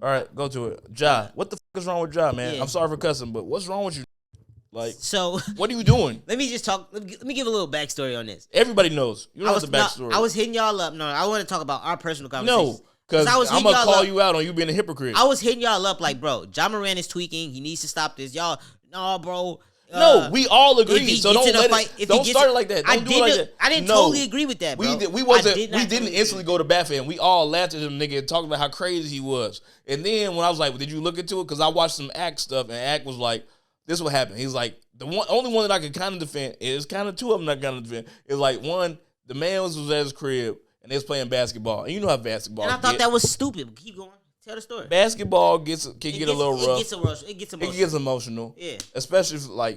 All right, go to it. Ja, what the fuck is wrong with Ja, man? Yeah. I'm sorry for cussing, but what's wrong with you? Like, So what are you doing? let me just talk. Let me give a little backstory on this. Everybody knows. You know the backstory. I was hitting y'all up. No, I want to talk about our personal conversations. No, because I'm going to call you out on you being a hypocrite. I was hitting y'all up like, bro, Ja Morant is tweaking. He needs to stop this. Y'all, no, bro. No, we all agree. So don't start it like that. Don't do it like that. I didn't totally agree with that, bro. We didn't instantly go to bat for him. We all laughed at him, nigga, and talked about how crazy he was. And then when I was like, well, did you look into it? Because I watched some Act stuff, and Act was like, this is what happened. He's like, only one that I could kind of defend is kind of two of them that kind of defend. Is like one, the man was at his crib and they was playing basketball, and you know how basketball. And I thought that was stupid. Keep going. Tell the story. Basketball can get a little rough. It gets emotional. Yeah. Especially if, like,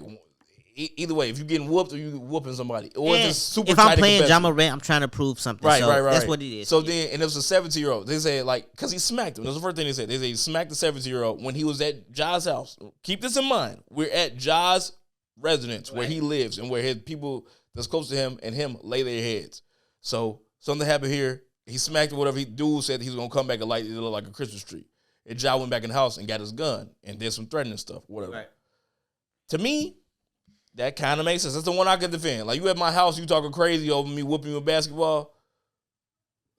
either way, if you're getting whooped or you whooping somebody. Or yeah. it's super if I'm tight playing Ja Morant, I'm trying to prove something. Right. That's what it is. So then, and it was a 17-year-old. They said, like, because he smacked him. That's the first thing they said. They said he smacked the 17-year-old when he was at Ja's house. Keep this in mind. We're at Ja's residence where he lives and where his people that's close to him and him lay their heads. So something happened here. He smacked him, whatever. Dude said he was going to come back and light it looked like a Christmas tree. And Ja went back in the house and got his gun and did some threatening stuff, whatever. Right. To me, that kind of makes sense. That's the one I could defend. Like, you at my house, you talking crazy over me whooping you with basketball.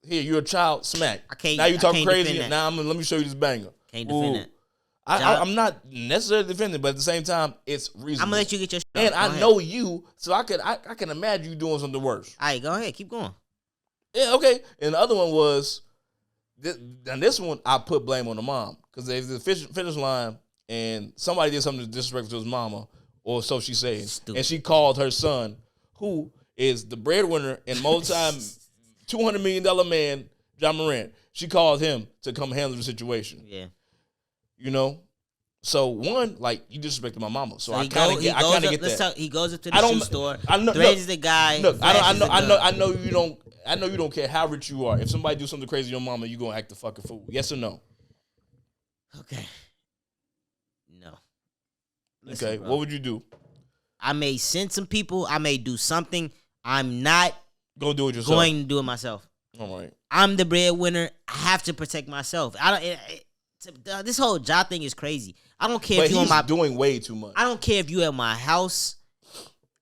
Here, you're a child, smack. Now you talking crazy. Now let me show you this banger. Can't defend that. I'm not necessarily defending, but at the same time, it's reasonable. I'm gonna let you get your shit. And I know you, so I can imagine you doing something worse. All right, go ahead, keep going. Yeah, okay. And the other one was, this one I put blame on the mom because there's the finish line and somebody did something disrespectful to his mama, or so she says, and she called her son, who is the breadwinner and multi-time $200 million man, Ja Morant. She called him to come handle the situation. Yeah. You know? So, one, like, you disrespected my mama. So I kind of get that. He goes up to the shoe store, threatens the guy. Look, I know you don't care how rich you are. If somebody do something crazy to your mama, you gonna act the fucking fool. Yes or no? Okay. No. Listen, okay, bro. What would you do? I may send some people. I may do something. I'm not gonna do it yourself. Going to do it myself. All right. I'm the breadwinner. I have to protect myself. This whole job thing is crazy. I don't care if you're doing way too much. I don't care if you at my house.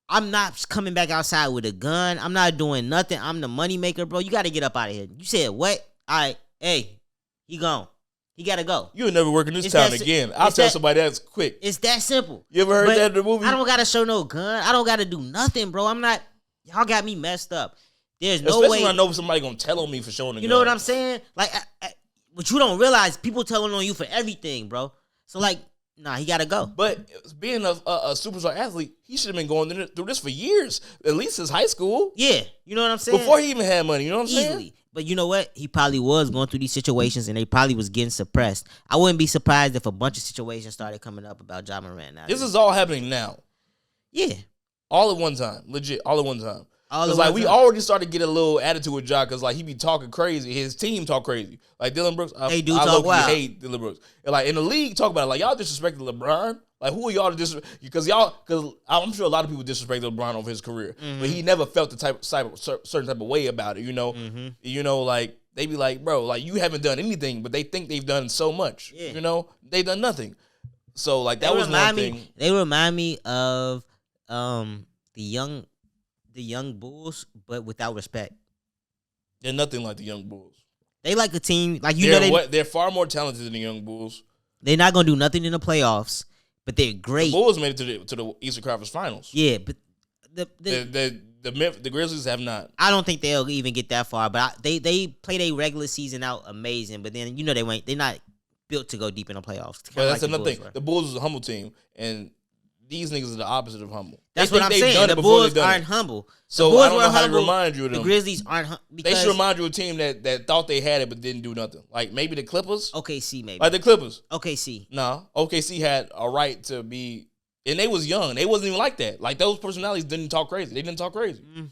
I'm not coming back outside with a gun. I'm not doing nothing. I'm the money maker, bro. You got to get up out of here. You said what? All right. Hey, he gone. He got to go. You'll never work in this town again. I'll tell somebody that's quick. It's that simple. You ever heard that in the movie? I don't got to show no gun. I don't got to do nothing, bro. I'm not. Y'all got me messed up. There's no way. Especially when I know somebody going to tell on me for showing a gun. You know what I'm saying? Like, what you don't realize, people telling on you for everything, bro. So, like, nah, he got to go. But being a superstar athlete, he should have been going through this for years, at least since high school. Yeah, you know what I'm saying? Before he even had money, you know what I'm saying? Easily. But you know what? He probably was going through these situations, and they probably was getting suppressed. I wouldn't be surprised if a bunch of situations started coming up about Ja Morant now. This is all happening now. Yeah. All at one time. Legit. All at one time. Because, like, we already started to get a little attitude with Ja because, like, he be talking crazy. His team talk crazy. Like, Dylan Brooks, I hate Dylan Brooks. And, like, in the league, talk about it. Like, y'all disrespected LeBron. Like, who are y'all to disrespect? Because I'm sure a lot of people disrespected LeBron over his career. Mm-hmm. But he never felt the certain type of way about it, you know? Mm-hmm. You know, like, they be like, bro, like, you haven't done anything, but they think they've done so much. Yeah. You know? They've done nothing. So, like, that was one thing. They remind me of the young Bulls, but without respect. They're nothing like the young Bulls. They like a team, like they're far more talented than the young Bulls. They're not gonna do nothing in the playoffs, but they're great. The Bulls made it to the Eastern Conference Finals. Yeah, but the Grizzlies have not. I don't think they'll even get that far. But they play their regular season out amazing, but then they're not built to go deep in the playoffs. But that's another thing. The Bulls is a humble team, and these niggas are the opposite of humble. That's what I'm saying. The Bulls aren't humble. So I don't know how to remind you of them. The Grizzlies aren't humble. They should remind you of a team that thought they had it but didn't do nothing. Like maybe the Clippers. OKC maybe. Like the Clippers. OKC. No. OKC had a right to be, and they was young. They wasn't even like that. Like those personalities didn't talk crazy. They didn't talk crazy. Mm.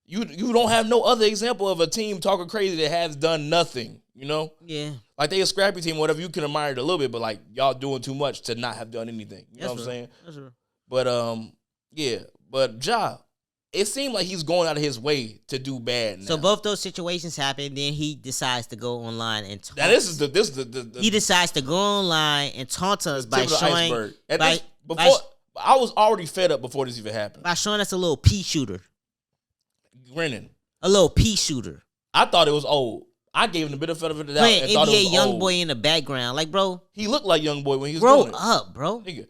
You don't have no other example of a team talking crazy that has done nothing. You know? Yeah. Like they a scrappy team, whatever. You can admire it a little bit, but like y'all doing too much to not have done anything. You know what I'm saying? That's right. But yeah, but Ja, it seemed like he's going out of his way to do bad now. So both those situations happen. Then he decides to go online and taunt. Now this is the he decides to go online and taunt us by showing I was already fed up before this even happened. By showing us a little pea shooter. Grinning. A little pea shooter. I thought it was old. I gave him the benefit of the doubt. Playing and thought NBA it was young old. boy in the background. Like, bro. He looked like young boy when he was grow doing it. up, bro. Nigga,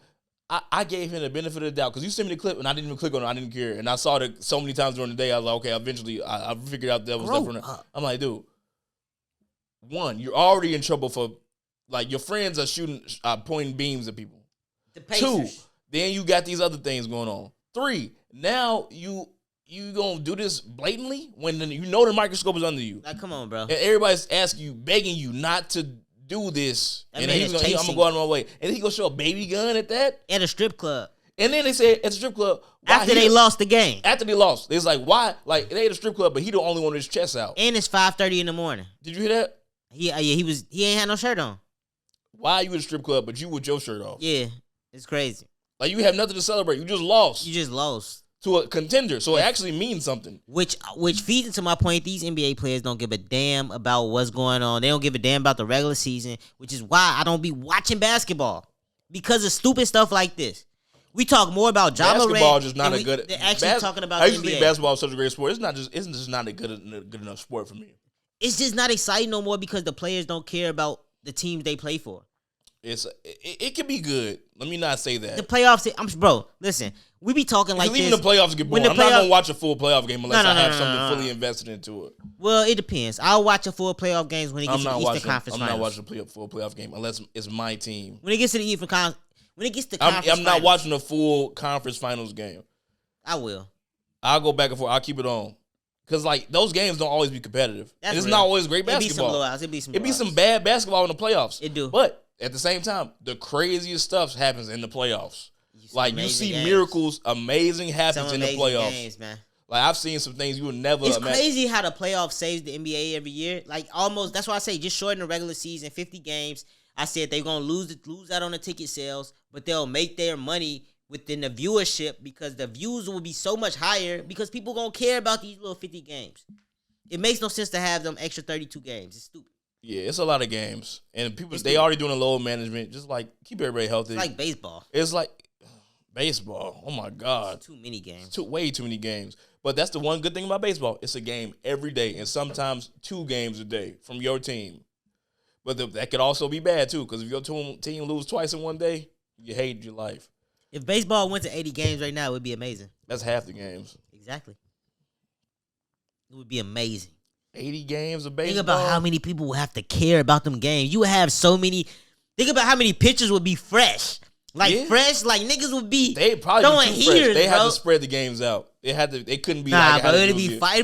I gave him the benefit of the doubt because you sent me the clip and I didn't even click on it. I didn't care. And I saw it so many times during the day. I was like, okay, eventually I figured out that was different. I'm like, dude, one, you're already in trouble for, like, your friends are pointing beams at people. The Pacers. 2, then you got these other things going on. 3, now you gonna do this blatantly when you know the microscope is under you. Like, come on, bro. And everybody's asking you, begging you not to do this. That and man I'm gonna go out of my way. And then he gonna show a baby gun at that? At a strip club. And then they said at the strip club. After they lost the game. After they lost. It's like, why? Like, they at a strip club, but he the only one with his chest out. And it's 5:30 in the morning. Did you hear that? He ain't had no shirt on. Why you at a strip club, but you with your shirt off? Yeah, it's crazy. Like, you have nothing to celebrate. You just lost. You just lost. To a contender, so it actually means something. Which feeds into my point. These NBA players don't give a damn about what's going on. They don't give a damn about the regular season, which is why I don't be watching basketball because of stupid stuff like this. We talk more about Ja Morant. Basketball is just not a good. They're actually talking about. I used the to think NBA. basketball is such a great sport. It's just not a good enough sport for me. It's just not exciting no more because the players don't care about the teams they play for. It can be good. Let me not say that. The playoffs, bro. Listen, we be talking like even this. the playoffs get boring. I'm not gonna watch a full playoff game unless I have something fully invested into it. Well, it depends. I'll watch a full playoff games when it gets to the Eastern Conference Finals. I'm not watching a full playoff game unless it's my team. When it gets to the Eastern Conference, I'm not watching a full conference finals game. I will. I'll go back and forth. I'll keep it on. Because, like, those games don't always be competitive. And it's not always great basketball. It'd be some bad basketball in the playoffs. It do. But at the same time, the craziest stuff happens in the playoffs. Like, you see miracles, amazing happens in the playoffs. Games, man. Like, I've seen some things you would never imagine. It's crazy how the playoffs saves the NBA every year. Like, almost, that's why I say just shorten the regular season, 50 games. I said they're going to lose out on the ticket sales, but they'll make their money within the viewership because the views will be so much higher because people going to care about these little 50 games. It makes no sense to have them extra 32 games. It's stupid. Yeah, it's a lot of games. And people, they already doing a load management. Just, like, keep everybody healthy. It's like baseball. It's like baseball. Oh, my God. It's too many games. Way too many games. But that's the one good thing about baseball. It's a game every day and sometimes 2 games a day from your team. But that could also be bad, too, because if your team lose twice in one day, you hate your life. If baseball went to 80 games right now, it would be amazing. That's half the games. Exactly. It would be amazing. 80 games of baseball. Think about how many people would have to care about them games. You would have so many. Think about how many pitchers would be fresh. Fresh, like niggas would be. They probably throwing be too fresh. heaters, They had bro. to spread the games out. They couldn't be bro. It'd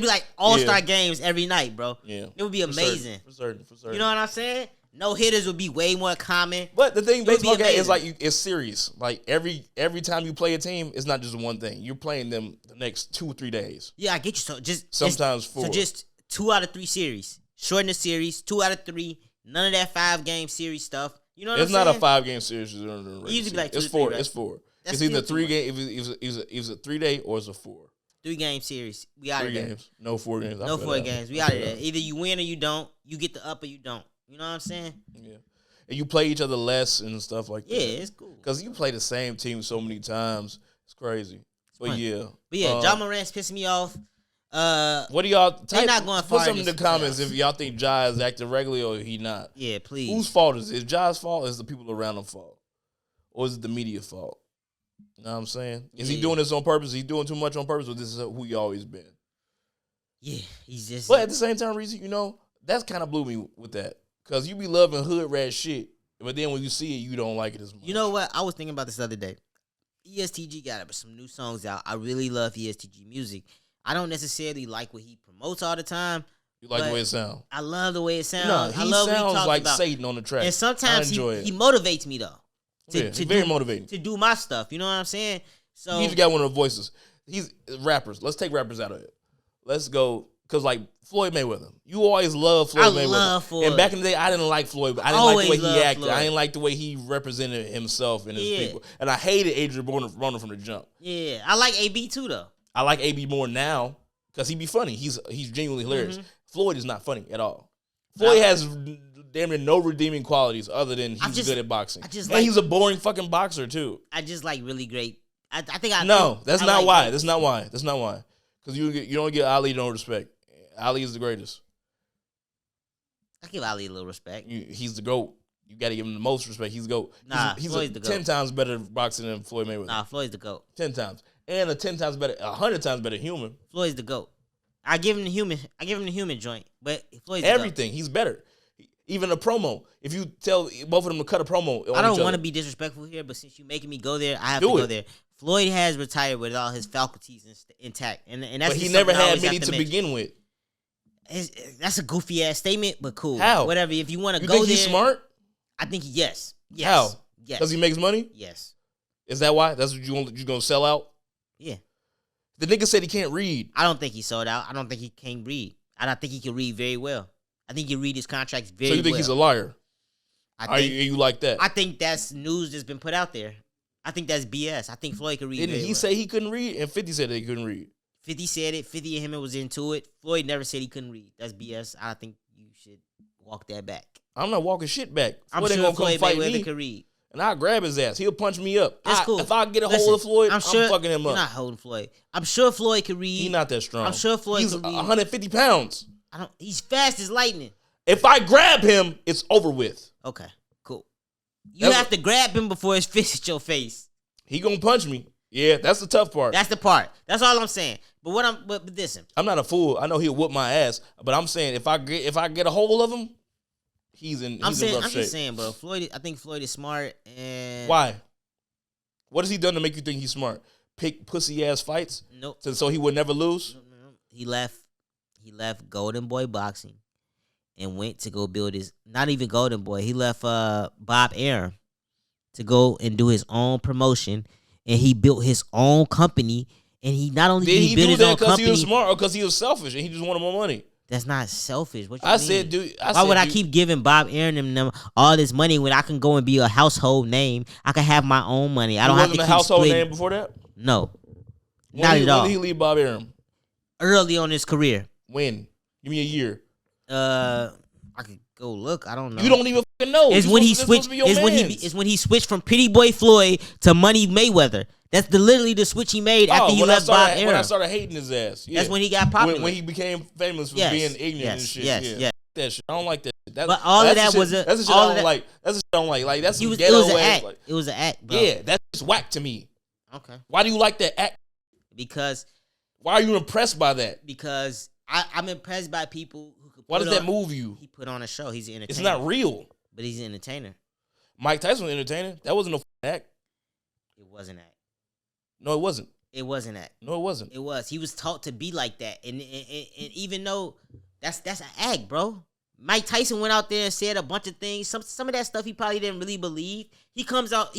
be like all-star games every night, bro. Yeah. It would be amazing. For certain. You know what I'm saying? No hitters would be way more common. But the thing, baseball game is like it's serious. Like every time you play a team, it's not just one thing. You're playing them the next 2 or 3 days. Yeah, I get you. So just sometimes 4. So just 2 out of 3 series. Shorten the series. 2 out of 3. None of that 5-game series stuff. You know what I'm saying? It's not a 5-game series. It usually be like 2 it's to 3, 4. right? It's 4. It's either 3 game. It's a 3-day or it's a 4. 3-game series. We out of there. 3 games. No 4 games. No 4 games. We out of there. Either you win or you don't. You get the up or you don't. You know what I'm saying? Yeah. And you play each other less and stuff like that. Yeah, it's cool. Because you play the same team so many times. It's crazy. But yeah. Ja Morant's pissing me off. What do y'all they're not going far. Put something in the comments if y'all think Ja is acting regularly or he not. Yeah, please. Whose fault is it? Is Ja's fault or is the people around him fault? Or is it the media fault? You know what I'm saying? Is he doing this on purpose? Is he doing too much on purpose or this is who he always been? Yeah, he's just. But at the same time, Reezy, that's kind of blew me with that. Because you be loving hood rat shit, but then when you see it, you don't like it as much. You know what? I was thinking about this the other day. ESTG got some new songs out. I really love ESTG music. I don't necessarily like what he promotes all the time. You like the way it sounds? I love the way it sounds. No, I love sounds what he talks like about. Satan on the track. And sometimes he motivates me, though. Very motivating. To do my stuff. You know what I'm saying? So He's got one of the voices. He's rappers. Let's take rappers out of it. Let's go. Because, like, Floyd Mayweather. You always love Floyd Mayweather. Love Floyd. And back in the day, I didn't like Floyd. I didn't like the way he acted. Floyd. I didn't like the way he represented himself and his people. And I hated Adrian Broner from the jump. Yeah. I like AB, too, though. I like AB more now because he be funny. He's genuinely hilarious. Mhm. Floyd is not funny at all. Floyd has damn near no redeeming qualities other than he's good at boxing. And he's a boring fucking boxer too. I just like really great. I think I That's not why. That's not why. Because you don't get Ali no respect. Ali is the greatest. I give Ali a little respect. He's the GOAT. You got to give him the most respect. He's the GOAT. He's Floyd's the GOAT. 10 times better boxer than Floyd Mayweather. Nah, Floyd's the GOAT. 10 times. And 100 times better human. Floyd's the GOAT. I give him the human joint, but Floyd's everything. He's better. Even a promo. If you tell both of them to cut a promo, I don't want to be disrespectful here, but since you're making me go there, I have to go there. Floyd has retired with all his faculties intact, and that's. But he never had many to begin with. That's a goofy ass statement, but cool. How? Whatever. If you want to go think there, he's smart. I think yes. How? Yes. Because he makes money. Yes. Is that why? That's what you gonna sell out? Yeah. The nigga said he can't read. I don't think he sold out. I don't think he can read. I don't think he can read very well. I think he read his contracts very well. So you think he's a liar? Are you like that? I think that's news that's been put out there. I think that's BS. I think Floyd can read. Didn't he say he couldn't read? And 50 said that he couldn't read. 50 said it. 50 and him was into it. Floyd never said he couldn't read. That's BS. I think you should walk that back. I'm not walking shit back. I'm sure Floyd Mayweather can read. And I'll grab his ass. He'll punch me up. That's cool. If I get a hold of Floyd, I'm fucking him up. You're not holding Floyd. I'm sure Floyd can read. He's not that strong. I'm sure Floyd He's can read. 150 pounds. He's fast as lightning. If I grab him, it's over with. Okay, cool. You have to grab him before his fist hits your face. He gonna punch me. Yeah, that's the tough part. That's the part. That's all I'm saying. But listen. I'm not a fool. I know he'll whoop my ass. But I'm saying if I get a hold of him, he's in rough shape. I'm just saying, bro. I think Floyd is smart. And why? What has he done to make you think he's smart? Pick pussy ass fights? Nope. So he would never lose? No. He left Golden Boy Boxing and went to go build his, not even Golden Boy. He left Bob Arum to go and do his own promotion, and he built his own company. And he not only did he build his own company, because he was smart or because he was selfish and he just wanted more money. That's not selfish. What you mean? Said, dude. Why would I keep giving Bob Arum and them all this money when I can go and be a household name? I can have my own money. I don't have to keep a household splitting. name before that? No, not at all. When did he leave Bob Arum? Early on in his career. When? Give me a year. I could go look. I don't know. You don't even fucking know. It's when he switched. It's when he switched from Pretty Boy Floyd to Money Mayweather. That's literally the switch he made after he left Bob Arum. When I started hating his ass. Yeah. That's when he got popular. When he became famous for being ignorant and shit. Yes. That shit. I don't like that. But all of that was that's the shit I don't like. That's the shit I don't like. Like that's it was an act. It was an act, bro. Yeah, that's just whack to me. Okay. Why do you like that act? Because. Why are you impressed by that? Because I'm impressed by people who could. Why does that move you? He put on a show. He's an entertainer. It's not real. But he's an entertainer. Mike Tyson was an entertainer. That wasn't a act. It wasn't act. No, it wasn't. It wasn't act. No, it wasn't. It was. He was taught to be like that, and even though that's an act, bro. Mike Tyson went out there and said a bunch of things. Some of that stuff he probably didn't really believe. He comes out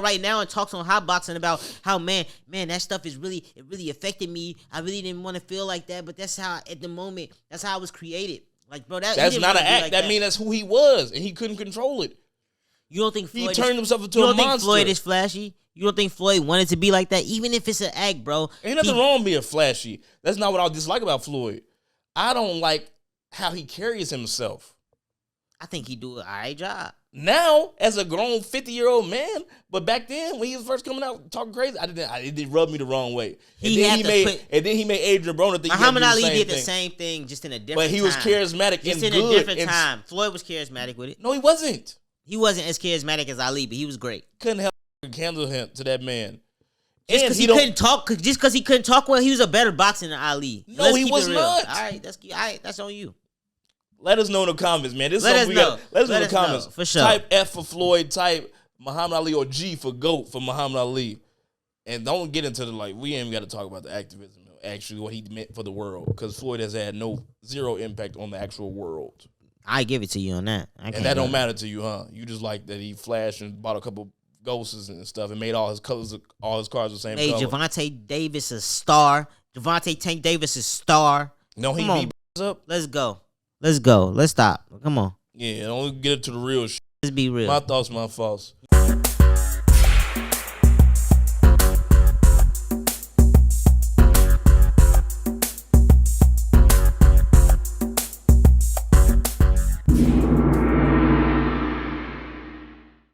right now and talks on Hot Boxing about how man that stuff it really affected me. I really didn't want to feel like that, but that's how at the moment that's how I was created. Like, bro, that's not an act. Like that means that's who he was, and he couldn't control it. You don't think Floyd he turned himself into a monster? You don't think Floyd is flashy? You don't think Floyd wanted to be like that? Even if it's an act, bro. Ain't nothing wrong with being flashy. That's not what I dislike about Floyd. I don't like how he carries himself. I think he do an all right job. Now, as a grown 50-year-old man, but back then when he was first coming out talking crazy, it did rub me the wrong way. And then he made Adrian Broner think Muhammad Ali did the same thing, just in a different time. But he was charismatic just and in good. a different time. Floyd was charismatic with it. No, he wasn't. He wasn't as charismatic as Ali, but he was great. Couldn't help handle him to that man. Just because he couldn't talk well, he was a better boxer than Ali. No, he was not. All right, that's on you. Let us know in the comments, man. This is Let something let us know in the comments. For sure. Type F for Floyd, type Muhammad Ali, or G for GOAT for Muhammad Ali. And don't get into we ain't got to talk about the activism, actually, what he meant for the world, because Floyd has had zero impact on the actual world. I give it to you on that. And that don't matter to you, huh? You just like that he flashed and bought a couple ghosts and stuff and made all his cars the same color. Made Javante Davis a star. Javante Tank Davis a star. No, he beat up. Let's go. Let's stop. Come on. Yeah, don't get it to the real shit. Let's be real. My thoughts, my faults.